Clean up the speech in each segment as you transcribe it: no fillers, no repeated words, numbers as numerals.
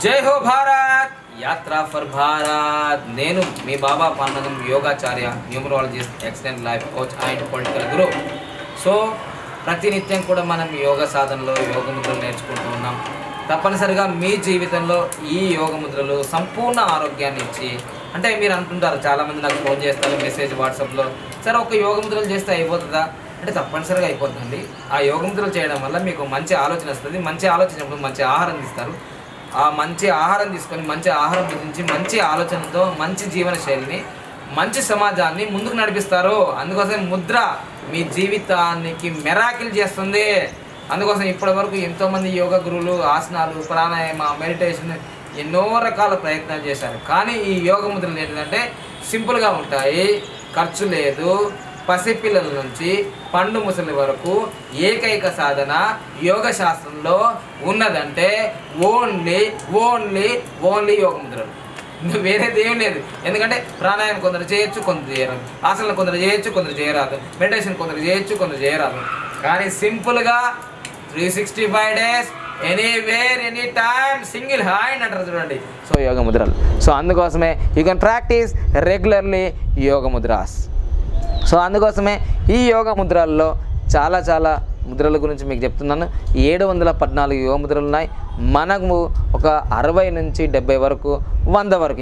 జై హో భారత్ యాత్ర ఫర్ భారత్. నేను మీ బాబా పన్నగం యోగాచార్య, numerologist, excellent life coach and political guru. So ప్రతినిత్యం కూడా మనం యోగ సాధనలో యోగ ముద్రలు నేర్చుకుంటూ ఉన్నాం. తప్పనిసరిగా మీ జీవితంలో ఈ యోగ ముద్రలు సంపూర్ణ ఆరోగ్యాన్ని ఇచ్చి, అంటే మీరు అంటుంటారు చాలామంది నాకు ఫోన్ చేస్తారు, మెసేజ్ వాట్సాప్లో, సరే ఒక యోగ ముద్రలు చేస్తే అయిపోతుందా అంటే తప్పనిసరిగా అయిపోతుంది. ఆ యోగ ముద్రలు చేయడం వల్ల మీకు మంచి ఆలోచన వస్తుంది. మంచి ఆలోచనప్పుడు మంచి ఆహారం తీస్తారు. ఆ మంచి ఆహారం తీసుకొని మంచి ఆహారం గురించి మంచి ఆలోచనతో మంచి జీవన శైలిని, మంచి సమాజాన్ని ముందుకు నడిపిస్తారు. అందుకోసం ముద్ర మీ జీవితానికి మెరాకిల్ చేస్తుంది. అందుకోసం ఇప్పటి వరకు ఎంతోమంది యోగ గురువులు ఆసనాలు, ప్రాణాయామ, మెడిటేషన్ ఎన్నో రకాల ప్రయత్నాలు చేశారు. కానీ ఈ యోగ ముద్రలు ఏంటంటే సింపుల్గా ఉంటాయి, ఖర్చు లేదు. పసిపిల్లల నుంచి పండు ముసలి వరకు ఏకైక సాధన యోగ శాస్త్రంలో ఉన్నదంటే ఓన్లీ యోగ ముద్రలు. వేరేది ఏం లేదు. ఎందుకంటే ప్రాణాయామం కొందరు చేయొచ్చు, కొందరు చేయరాదు. ఆసనాలు కొందరు చేయొచ్చు, కొందరు చేయరాదు. మెడిటేషన్ కొందరు చేయొచ్చు, కొందరు చేయరాదు. కానీ సింపుల్గా 365 days anywhere any time single hand అంటారు చూడండి. సో యోగ ముద్రలు. సో అందుకోసమే you can practice regularly yoga mudras. So అందుకోసమే ఈ యోగ ముద్రల్లో చాలా ముద్రల గురించి మీకు చెప్తున్నాను. 714 యోగ ముద్రలు ఉన్నాయి. మనకు ఒక 60 నుంచి 70 వరకు, 100 వరకు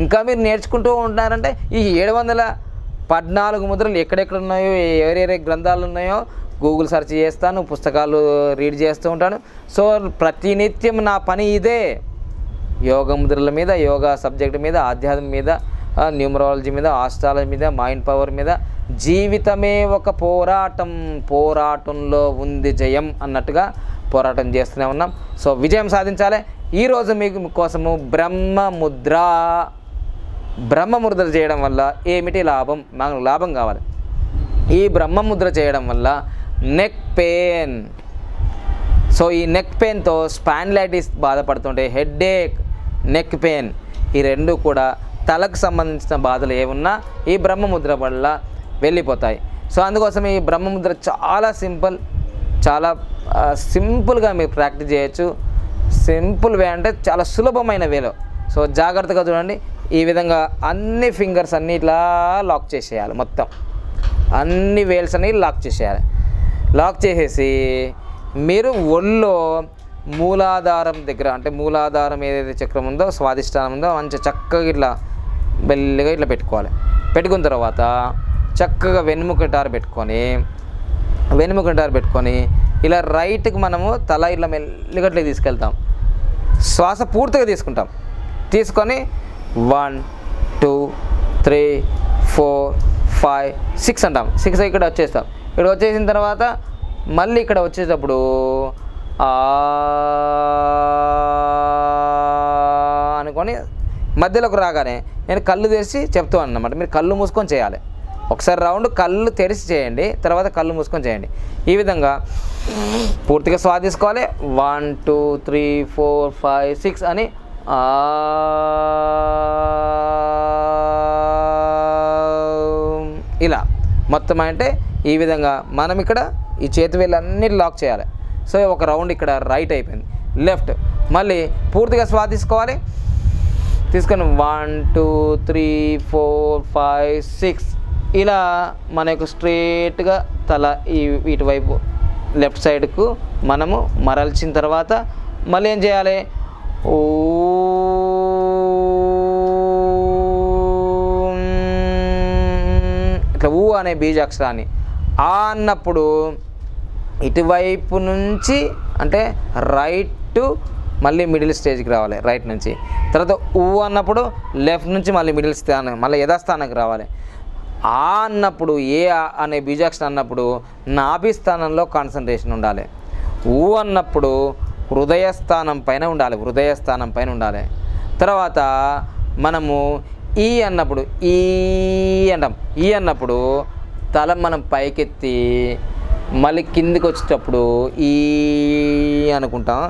ఇంకా మీరు నేర్చుకుంటూ ఉంటారంటే ఈ 714 ముద్రలు ఎక్కడెక్కడ ఉన్నాయో, ఎవరెవరి గ్రంథాలు ఉన్నాయో గూగుల్ సెర్చ్ చేస్తాను, పుస్తకాలు రీడ్ చేస్తూ ఉంటాను. సో ప్రతినిత్యం నా పని ఇదే. యోగ ముద్రల మీద, యోగా సబ్జెక్ట్ మీద, ఆధ్యాత్మం మీద, న్యూమరాలజీ మీద, ఆస్ట్రాలజీ మీద, మైండ్ పవర్ మీద. జీవితమే ఒక పోరాటంలో ఉంది జయం అన్నట్టుగా పోరాటం చేస్తూనే ఉన్నాం. సో విజయం సాధించాలి. ఈరోజు మీకు కోసము బ్రహ్మముద్ర చేయడం వల్ల ఏమిటి లాభం? మనకు లాభం కావాలి. ఈ బ్రహ్మముద్ర చేయడం వల్ల నెక్ పెయిన్, సో ఈ నెక్ పెయిన్తో స్పాండిలైటిస్ బాధపడుతుంటే, హెడ్ఏక్, నెక్ పెయిన్, ఈ రెండు కూడా తలకు సంబంధించిన బాధలు ఏమున్నా ఈ బ్రహ్మముద్ర వల్ల వెళ్ళిపోతాయి. సో అందుకోసం ఈ బ్రహ్మముద్ర చాలా సింపుల్గా మీరు ప్రాక్టీస్ చేయొచ్చు. సింపుల్ వే అంటే చాలా సులభమైన వేలో. సో జాగ్రత్తగా చూడండి. ఈ విధంగా అన్ని ఫింగర్స్ అన్నీ ఇట్లా లాక్ చేసేయాలి. మొత్తం అన్ని వేల్స్ అన్ని లాక్ చేసేయాలి. లాక్ చేసేసి మీరు ఒళ్ళో మూలాధారం దగ్గర, అంటే మూలాధారం ఏదైతే చక్రం ఉందో, స్వాధిష్టానం ఉందో, మంచి చక్కగా ఇట్లా బెల్లిగా ఇట్లా పెట్టుకోవాలి. పెట్టుకున్న తర్వాత చక్కగా వెన్నుముకటారు పెట్టుకొని ఇలా రైట్కి మనము తల ఇట్లా మెల్లిగట్లే తీసుకెళ్తాం. శ్వాస పూర్తిగా తీసుకొని 1 2 3 4 5 6 అంటాం. 6 ఇక్కడ వచ్చేస్తాం. ఇక్కడ వచ్చేసిన తర్వాత మళ్ళీ ఇక్కడ వచ్చేటప్పుడు అనుకొని మధ్యలోకి రాగానే నేను కళ్ళు తెరిచి చెప్తాను అన్నమాట. మీరు కళ్ళు మూసుకొని చేయాలి. ఒకసారి రౌండ్ కళ్ళు తెరిచి చేయండి, తర్వాత కళ్ళు మూసుకొని చేయండి. ఈ విధంగా పూర్తిగా శ్వాస తీసుకోవాలి. 1 2 3 4 5 6 అని ఇలా మొత్తం. అంటే ఈ విధంగా మనం ఇక్కడ ఈ చేతి వేళ్ళన్నీ లాక్ చేయాలి. సో ఒక రౌండ్ ఇక్కడ రైట్ అయిపోయింది. లెఫ్ట్ మళ్ళీ పూర్తిగా శ్వాస తీసుకోవాలి. తీసుకొని 1 2 3 4 5 6 ఇలా మనకు స్ట్రేట్గా తల ఇటువైపు లెఫ్ట్ సైడ్కు మనము మరల్చిన తర్వాత మళ్ళీ ఏం చేయాలి? ఇట్లా ఊ అనే బీజాక్షరాన్ని అన్నప్పుడు ఇటువైపు నుంచి అంటే రైట్ మళ్ళీ మిడిల్ స్టేజ్కి రావాలి. రైట్ నుంచి తర్వాత ఊ అన్నప్పుడు లెఫ్ట్ నుంచి మళ్ళీ మిడిల్ స్థానం, మళ్ళీ యథాస్థానానికి రావాలి. అన్నప్పుడు ఏ అనే బీజాక్షరం అన్నప్పుడు నాభి స్థానంలో కాన్సన్ట్రేషన్ ఉండాలి. ఊ అన్నప్పుడు హృదయస్థానం పైన ఉండాలి. తర్వాత మనము ఈ అన్నప్పుడు అంటాం. ఈ అన్నప్పుడు తల మనం పైకెత్తి మళ్ళీ కిందికి వచ్చేటప్పుడు అనుకుంటాం.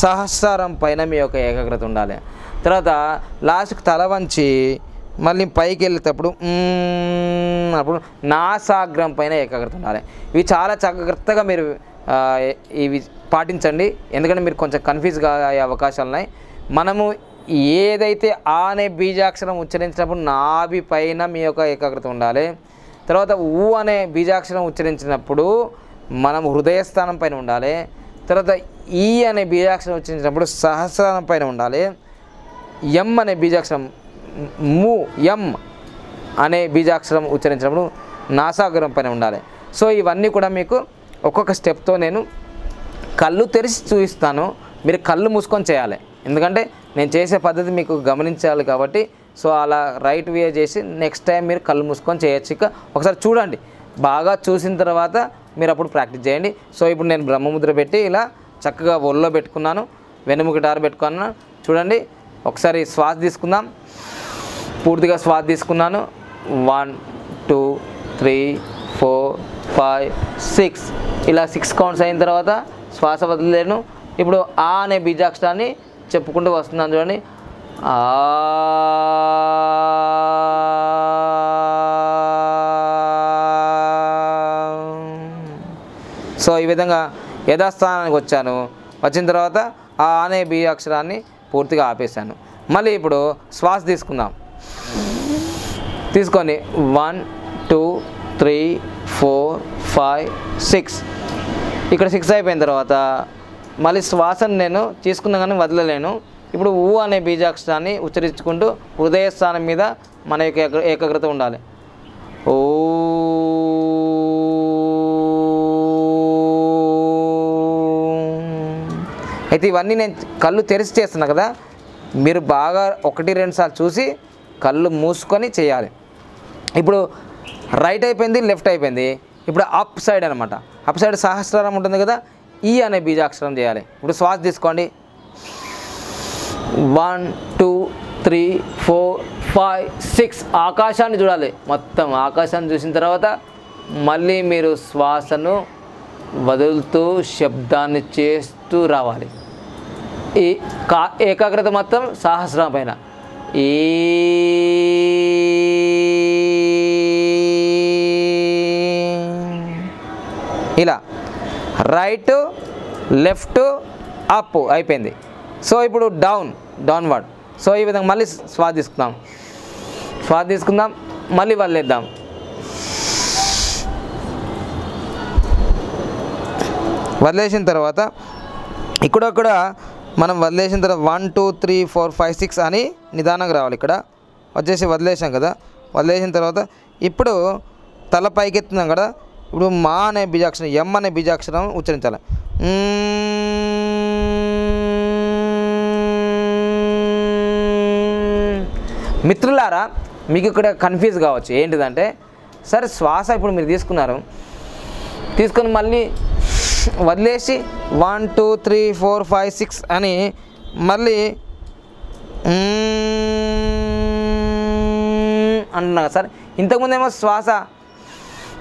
సహస్రారం పైన మీ యొక్క ఏకాగ్రత ఉండాలి. తర్వాత లాస్ట్కి తల వంచి మళ్ళీ పైకి వెళ్ళేటప్పుడు అప్పుడు నాసాగ్రం పైన ఏకాగ్రత ఉండాలి. ఇవి చాలా జాగ్రత్తగా మీరు ఇవి పాటించండి. ఎందుకంటే మీరు కొంచెం కన్ఫ్యూజ్గా అయ్యే అవకాశాలు ఉన్నాయి. మనము ఏదైతే ఆ అనే బీజాక్షరం ఉచ్చరించినప్పుడు నాభి పైన మీ యొక్క ఏకాగ్రత ఉండాలి. తర్వాత ఊ అనే బీజాక్షరం ఉచ్చరించినప్పుడు మనం హృదయస్థానం పైన ఉండాలి. తర్వాత ఈ అనే బీజాక్షరం ఉచ్చరించినప్పుడు సహస్రారం పైన ఉండాలి. ఎం అనే బీజాక్షరం ఎం అనే బీజాక్షరం ఉచ్చరించినప్పుడు నాసాగ్రం పైన ఉండాలి. సో ఇవన్నీ కూడా మీకు ఒక్కొక్క స్టెప్తో నేను కళ్ళు తెరిచి చూపిస్తాను, మీరు కళ్ళు మూసుకొని చేయాలి. ఎందుకంటే నేను చేసే పద్ధతి మీకు గమనించాలి కాబట్టి. సో అలా రైట్ వే చేసి నెక్స్ట్ టైం మీరు కళ్ళు మూసుకొని చేయొచ్చు. ఇక ఒకసారి చూడండి, బాగా చూసిన తర్వాత మీరు అప్పుడు ప్రాక్టీస్ చేయండి. సో ఇప్పుడు నేను బ్రహ్మముద్ర పెట్టి ఇలా చక్కగా ఒళ్ళో పెట్టుకున్నాను, వెనుముక డారు పెట్టుకున్నాను. చూడండి, ఒకసారి శ్వాస తీసుకుందాం. పూర్తిగా శ్వాస తీసుకున్నాను. 1 2 3 4 5 6 ఇలా 6 కౌంట్స్ అయిన తర్వాత శ్వాస వదిలేను. ఇప్పుడు ఆ అనే బీజాక్షరాన్ని చెప్పుకుంటూ వస్తున్నాను. చూడండి, ఆ. సో ఈ విధంగా యథాస్థానానికి వచ్చాను. వచ్చిన తర్వాత ఆ అనే బీజాక్షరాన్ని పూర్తిగా ఆపేశాను. మళ్ళీ ఇప్పుడు శ్వాస తీసుకుందాం. తీసుకొని 1 2 3 4 5 6 ఇక్కడ 6 అయిపోయిన తర్వాత మళ్ళీ శ్వాసను నేను తీసుకున్నా కానీ వదలలేను. ఇప్పుడు ఊ అనే బీజాక్షరాన్ని ఉచ్చరించుకుంటూ హృదయ స్థానం మీద మన యొక్క ఏకాగ్రత ఉండాలి. ఓ. అయితే ఇవన్నీ నేను కళ్ళు తెరిచి చేస్తున్నా కదా, మీరు బాగా 1-2 సార్లు చూసి కళ్ళు మూసుకొని చేయాలి. ఇప్పుడు రైట్ అయిపోయింది, లెఫ్ట్ అయిపోయింది. ఇప్పుడు అప్ సైడ్ అనమాట. అప్ సైడ్ సహస్రారం ఉంటుంది కదా, ఈ అనే బీజాక్షరం చేయాలి. ఇప్పుడు శ్వాస తీసుకోండి. 1 2 3 4 5 6 ఆకాశాన్ని చూడాలి. మొత్తం ఆకాశాన్ని చూసిన తర్వాత మళ్ళీ మీరు శ్వాసను వదులుతూ శబ్దాన్ని చేస్తూ రావాలి. ఈ ఏకాగ్రత మొత్తం సహస్రం పైన. ఇలా రైట్ లెఫ్ట్ అప్ అయిపోయింది. సో ఇప్పుడు డౌన్వర్డ్. సో ఈ విధంగా మళ్ళీ శ్వాస తీసుకుందాం, మళ్ళీ వదిలేద్దాం. వదిలేసిన తర్వాత ఇక్కడ మనం వదిలేసిన తర్వాత 1 2 3 4 5 6 అని నిదానంగా రావాలి. ఇక్కడ వచ్చేసి వదిలేసాం కదా, వదిలేసిన తర్వాత ఇప్పుడు తల పైకెత్తున్నాం కదా, ఇప్పుడు మా అనే బీజాక్షరం ఎం అనే బీజాక్షరం ఉచ్చరించాలి. మిత్రులారా, మీకు ఇక్కడ కన్ఫ్యూజ్ కావచ్చు. ఏంటిదంటే, సరే శ్వాస ఇప్పుడు మీరు తీసుకొని మళ్ళీ వదిలేసి 1 2 3 4 5 6 అని మళ్ళీ అంటున్నా సార్. ఇంతకుముందేమో శ్వాస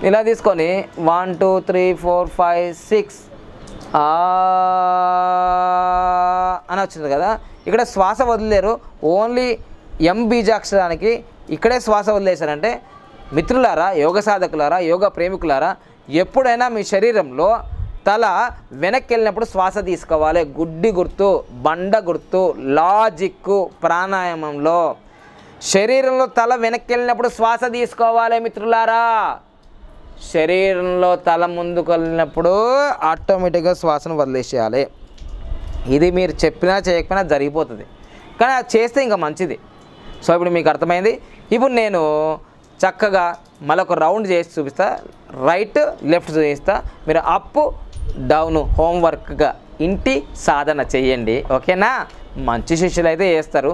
ఇలా తీసుకొని 1 2 3 4 5 6 అని వచ్చింది కదా. ఇక్కడ శ్వాస వదిలేరు, ఓన్లీ ఎం బీజాక్షరానికి ఇక్కడే శ్వాస వదిలేశారంటే, మిత్రులారా, యోగ సాధకులారా, యోగ ప్రేమికులారా, ఎప్పుడైనా మీ శరీరంలో తల వెనక్కి వెళ్ళినప్పుడు శ్వాస తీసుకోవాలి. గుడ్డి గుర్తు, బండ గుర్తు, లాజిక్ ప్రాణాయామంలో శరీరంలో తల వెనక్కి వెళ్ళినప్పుడు శ్వాస తీసుకోవాలి మిత్రులారా. శరీరంలో తల ముందుకు వెళ్ళినప్పుడు ఆటోమేటిక్గా శ్వాసను వదిలేసేయాలి. ఇది మీరు చెప్పినా చేయకపోయినా జరిగిపోతుంది, కానీ అది చేస్తే ఇంకా మంచిది. సో ఇప్పుడు మీకు అర్థమైంది. ఇప్పుడు నేను చక్కగా మళ్ళొక రౌండ్ చేసి చూపిస్తా, రైట్ లెఫ్ట్ చూపిస్తా. మీరు అప్ డౌన్ హోంవర్క్గా ఇంటి సాధన చెయ్యండి, ఓకేనా? మంచి శిష్యులు అయితే చేస్తారు.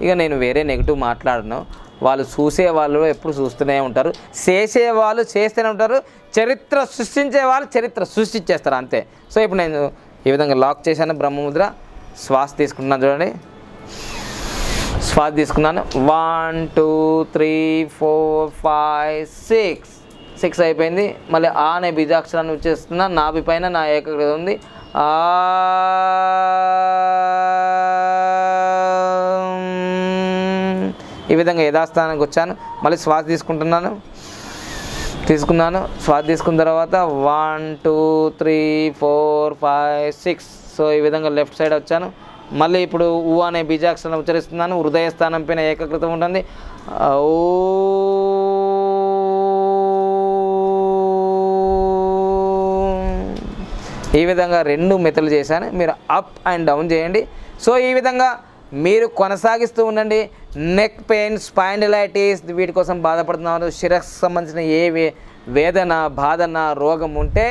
ఇక నేను వేరే నెగిటివ్ మాట్లాడను. వాళ్ళు చూసేవాళ్ళు ఎప్పుడు చూస్తూనే ఉంటారు, చేసేవాళ్ళు చేస్తూనే ఉంటారు, చరిత్ర సృష్టించే వాళ్ళు చరిత్ర సృష్టించేస్తారు అంతే. సో ఇప్పుడు నేను ఈ విధంగా లాక్ చేశాను బ్రహ్మముద్ర. శ్వాస తీసుకుంటున్నాను, చూడండి. శ్వాస తీసుకున్నాను. 1 2 3 4 5 6 అయిపోయింది. మళ్ళీ ఆ అనే బీజాక్షరాన్ని వచ్చేస్తున్నా. నాభి పైన నా ఏకాగ్రత ఉంది. ఈ విధంగా యథాస్థానానికి వచ్చాను. మళ్ళీ శ్వాస తీసుకున్నాను. శ్వాస తీసుకున్న తర్వాత 1 2 3 4 5 6. సో ఈ విధంగా లెఫ్ట్ సైడ్ వచ్చాను. మళ్ళీ ఇప్పుడు ఊ అనే బీజాక్షరం ఉచ్చరిస్తున్నాను. హృదయ స్థానం పైన ఏకాగ్రత ఉంటుంది. ఓ ఈ విధంగా 2 మెతులు చేశాను. మీరు అప్ అండ్ డౌన్ చేయండి. సో ఈ విధంగా మీరు కొనసాగిస్తూ ఉండండి. నెక్ పెయిన్, స్పైండిలైటిస్ వీటి కోసం బాధపడుతున్నారు, శిరస్సు సంబంధించిన ఏ వేదన, బాధన, రోగం ఉంటే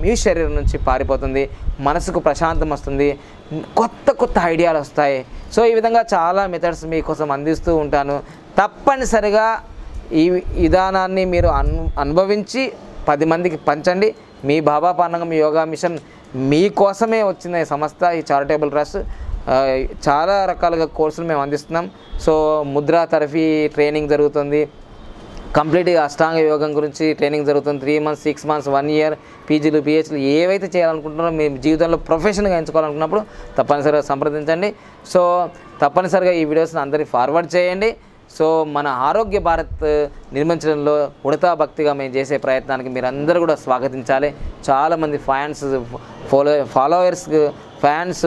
మీ శరీరం నుంచి పారిపోతుంది, మనసుకు ప్రశాంతం వస్తుంది, కొత్త ఐడియాలు వస్తాయి. సో ఈ విధంగా చాలా మెథడ్స్ మీకోసం అందిస్తూ ఉంటాను. తప్పనిసరిగా ఈ విధానాన్ని మీరు అనుభవించి 10 మందికి పంచండి. మీ బాబా పాండగం యోగా మిషన్ మీకోసమే వచ్చిన సంస్థ ఈ చారిటబుల్ ట్రస్ట్. చాలా రకాలుగా కోర్సులు మేము అందిస్తున్నాం. సో ముద్రా థెరపీ ట్రైనింగ్ జరుగుతుంది, కంప్లీట్గా అష్టాంగ యోగం గురించి ట్రైనింగ్ జరుగుతుంది. 3 months, 6 months, 1 year పీజీలు, పిహెచ్లు ఏవైతే చేయాలనుకుంటున్నారో మీ జీవితంలో ప్రొఫెషన్గా ఎంచుకోవాలనుకున్నప్పుడు తప్పనిసరిగా సంప్రదించండి. సో తప్పనిసరిగా ఈ వీడియోస్ని అందరికీ ఫార్వర్డ్ చేయండి. సో మన ఆరోగ్య భారత్ నిర్మించడంలో ఉడతా భక్తిగా మేము చేసే ప్రయత్నానికి మీరందరూ కూడా స్వాగతించాలి. చాలామంది ఫాలోవర్స్, ఫ్యాన్స్,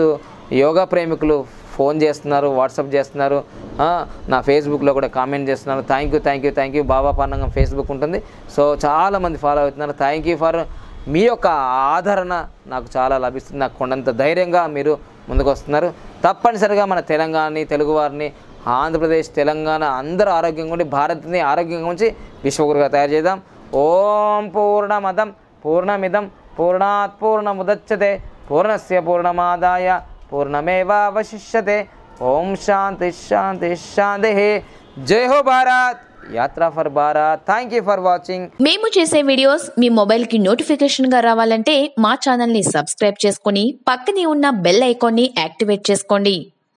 యోగా ప్రేమికులు ఫోన్ చేస్తున్నారు, వాట్సాప్ చేస్తున్నారు, నా ఫేస్బుక్లో కూడా కామెంట్ చేస్తున్నారు. Thank you. బాబా పాండగం ఫేస్బుక్ ఉంటుంది. సో చాలామంది ఫాలో అవుతున్నారు. థ్యాంక్ యూ ఫర్ మీ యొక్క ఆదరణ నాకు చాలా లభిస్తుంది. నాకు కొండంత ధైర్యంగా మీరు ముందుకు వస్తున్నారు. తప్పనిసరిగా మన తెలంగాణని, తెలుగువారిని, ఆంధ్రప్రదేశ్, తెలంగాణ అందరూ ఆరోగ్యంగా ఉండి భారత్ని ఆరోగ్యంగా ఉంచి విశ్వగురుగా తయారు చేద్దాం. ఓం పూర్ణమదం పూర్ణమిదం పూర్ణాత్ పూర్ణముదచ్యతే పూర్ణస్య పూర్ణమాదాయ పూర్ణమేవావశిష్యతే. ఓం శాంతి శాంతి శాంతి. జై హో Bharat, Yatra for Bharat. Thank you for watching. మేము చేసే వీడియోస్ మీ మొబైల్కి నోటిఫికేషన్గా రావాలంటే మా ఛానల్ని సబ్స్క్రైబ్ చేసుకొని పక్కనే ఉన్న బెల్ ఐకాన్ని యాక్టివేట్ చేసుకోండి.